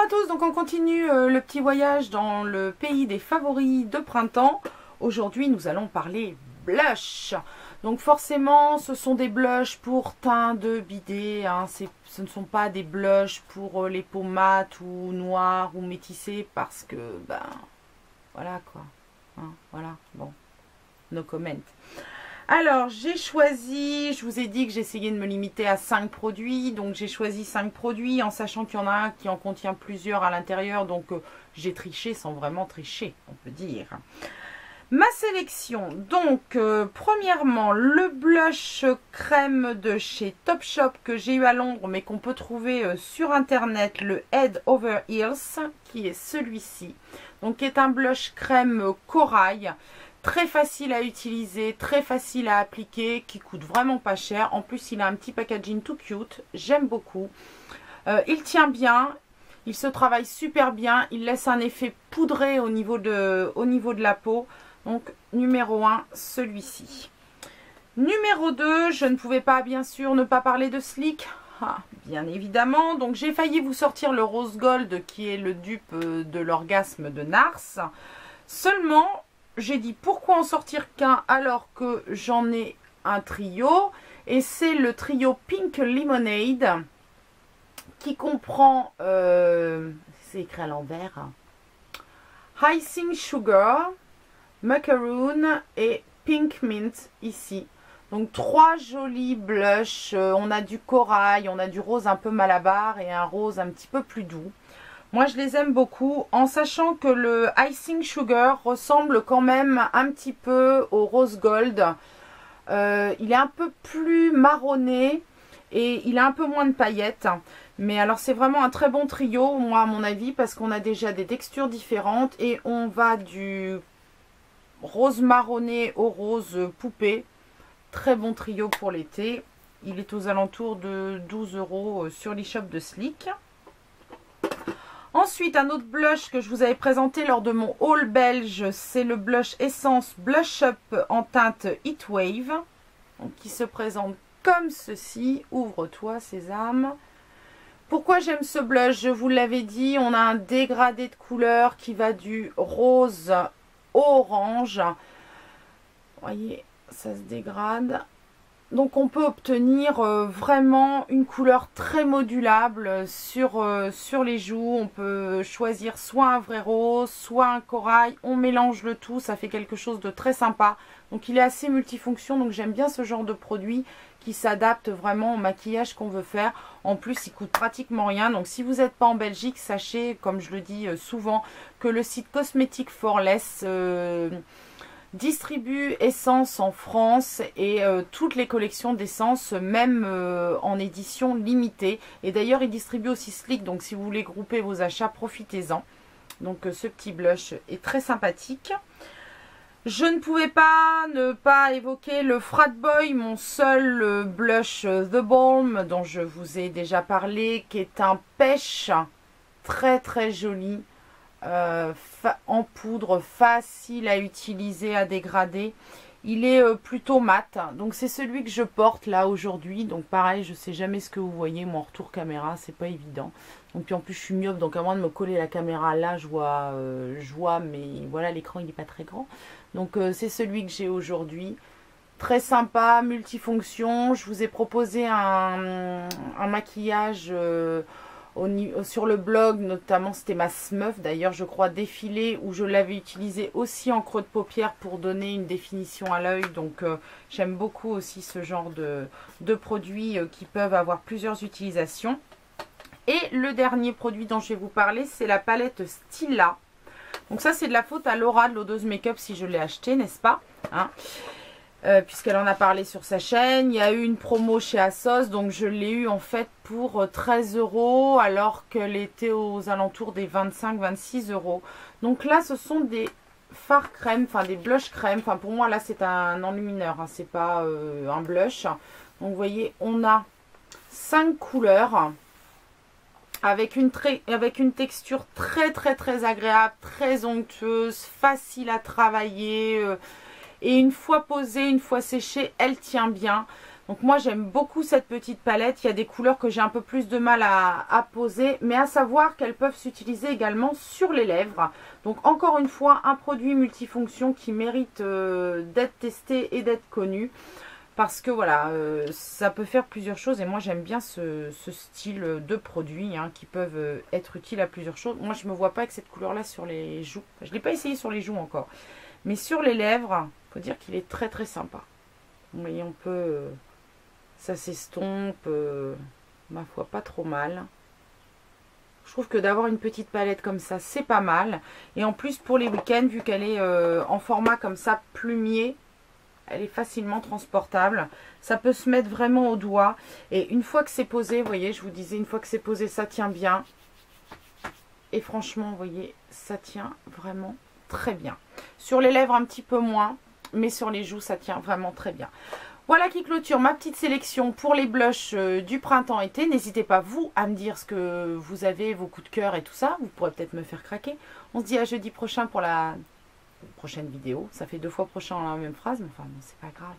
à tous, donc on continue le petit voyage dans le pays des favoris de printemps. Aujourd'hui nous allons parler blush. Donc forcément ce sont des blushs pour teint de bidet, hein. Ce ne sont pas des blushs pour les peaux mates ou noires ou métissées parce que ben voilà quoi, hein, voilà, bon, no comment. Alors, j'ai choisi, je vous ai dit que j'essayais de me limiter à 5 produits. Donc, j'ai choisi 5 produits en sachant qu'il y en a un qui en contient plusieurs à l'intérieur. Donc, j'ai triché sans vraiment tricher, on peut dire. Ma sélection, donc, premièrement, le blush crème de chez Topshop que j'ai eu à Londres, mais qu'on peut trouver sur Internet, le Head Over Heels, qui est celui-ci. Donc, qui est un blush crème corail. Très facile à utiliser, très facile à appliquer, qui coûte vraiment pas cher. En plus, il a un petit packaging tout cute. J'aime beaucoup. Il tient bien. Il se travaille super bien. Il laisse un effet poudré au niveau de la peau. Donc, numéro 1, celui-ci. Numéro 2, je ne pouvais pas, bien sûr, ne pas parler de Sleek. Ah, bien évidemment. Donc, j'ai failli vous sortir le Rose Gold, qui est le dupe de l'orgasme de Nars. Seulement, j'ai dit pourquoi en sortir qu'un alors que j'en ai un trio. Et c'est le trio Pink Lemonade qui comprend, c'est écrit à l'envers, Icing Sugar, Macaroon et Pink Mint ici. Donc 3 jolis blushs. On a du corail, on a du rose un peu malabar et un rose un petit peu plus doux. Moi, je les aime beaucoup, en sachant que le Icing Sugar ressemble quand même un petit peu au Rose Gold. Il est un peu plus marronné et il a un peu moins de paillettes. Mais alors, c'est vraiment un très bon trio, moi, à mon avis, parce qu'on a déjà des textures différentes. Et on va du rose marronné au rose poupée. Très bon trio pour l'été. Il est aux alentours de 12 € sur l'e-shop de Sleek. Ensuite, un autre blush que je vous avais présenté lors de mon haul belge, c'est le blush Essence Blush Up en teinte Heat Wave, donc qui se présente comme ceci. Ouvre-toi, sésame. Pourquoi j'aime ce blush? Je vous l'avais dit, on a un dégradé de couleur qui va du rose au orange. Vous voyez, ça se dégrade. Donc on peut obtenir vraiment une couleur très modulable sur les joues. On peut choisir soit un vrai rose, soit un corail. On mélange le tout, ça fait quelque chose de très sympa. Donc il est assez multifonction, donc j'aime bien ce genre de produit qui s'adapte vraiment au maquillage qu'on veut faire. En plus, il coûte pratiquement rien. Donc si vous n'êtes pas en Belgique, sachez, comme je le dis souvent, que le site Cosmetic for Less distribue Essence en France et toutes les collections d'Essence, même en édition limitée. Et d'ailleurs, il distribue aussi Sleek, donc si vous voulez grouper vos achats, profitez-en. Donc ce petit blush est très sympathique. Je ne pouvais pas ne pas évoquer le Frat Boy, mon seul blush The Balm, dont je vous ai déjà parlé, qui est un pêche très très joli. En poudre, facile à utiliser, à dégrader. Il est plutôt mat, donc c'est celui que je porte là aujourd'hui. Donc pareil, je sais jamais ce que vous voyez, moi en retour caméra, c'est pas évident. Donc puis en plus je suis myope, donc à moins de me coller la caméra là, je vois, mais voilà, l'écran il n'est pas très grand. Donc c'est celui que j'ai aujourd'hui. Très sympa, multifonction. Je vous ai proposé un maquillage sur le blog, notamment c'était ma Smurf d'ailleurs, je crois, défilé, où je l'avais utilisé aussi en creux de paupière pour donner une définition à l'œil. Donc j'aime beaucoup aussi ce genre de produits qui peuvent avoir plusieurs utilisations. Et le dernier produit dont je vais vous parler, c'est la palette Stila. Donc ça, c'est de la faute à Laura de l'Odeuse Make-up si je l'ai acheté, n'est-ce pas, hein, puisqu'elle en a parlé sur sa chaîne. Il y a eu une promo chez Asos, donc je l'ai eu en fait pour 13 € alors qu'elle était aux alentours des 25-26 €. Donc là, ce sont des fards crème, enfin des blush crème. Enfin pour moi là, c'est un enlumineur, hein, c'est pas un blush. Donc vous voyez, on a 5 couleurs. Avec une texture très très très agréable, très onctueuse, facile à travailler. Et une fois posée, une fois séchée, elle tient bien. Donc moi j'aime beaucoup cette petite palette. Il y a des couleurs que j'ai un peu plus de mal à poser, mais à savoir qu'elles peuvent s'utiliser également sur les lèvres. Donc encore une fois, un produit multifonction qui mérite d'être testé et d'être connu. Parce que voilà, ça peut faire plusieurs choses et moi j'aime bien ce style de produits hein, qui peuvent être utiles à plusieurs choses. Moi je ne me vois pas avec cette couleur là sur les joues. Je ne l'ai pas essayé sur les joues encore. Mais sur les lèvres, il faut dire qu'il est très très sympa. Vous voyez, on peut... ça s'estompe, ma foi, pas trop mal. Je trouve que d'avoir une petite palette comme ça, c'est pas mal. Et en plus, pour les week-ends, vu qu'elle est en format comme ça, plumier, elle est facilement transportable. Ça peut se mettre vraiment au doigt. Et une fois que c'est posé, vous voyez, je vous disais, une fois que c'est posé, ça tient bien. Et franchement, vous voyez, ça tient vraiment très bien. Sur les lèvres, un petit peu moins. Mais sur les joues, ça tient vraiment très bien. Voilà qui clôture ma petite sélection pour les blushs du printemps-été. N'hésitez pas, vous, à me dire ce que vous avez, vos coups de cœur et tout ça. Vous pourrez peut-être me faire craquer. On se dit à jeudi prochain pour la prochaine vidéo. Ça fait 2 fois prochain dans la même phrase, mais enfin, c'est pas grave.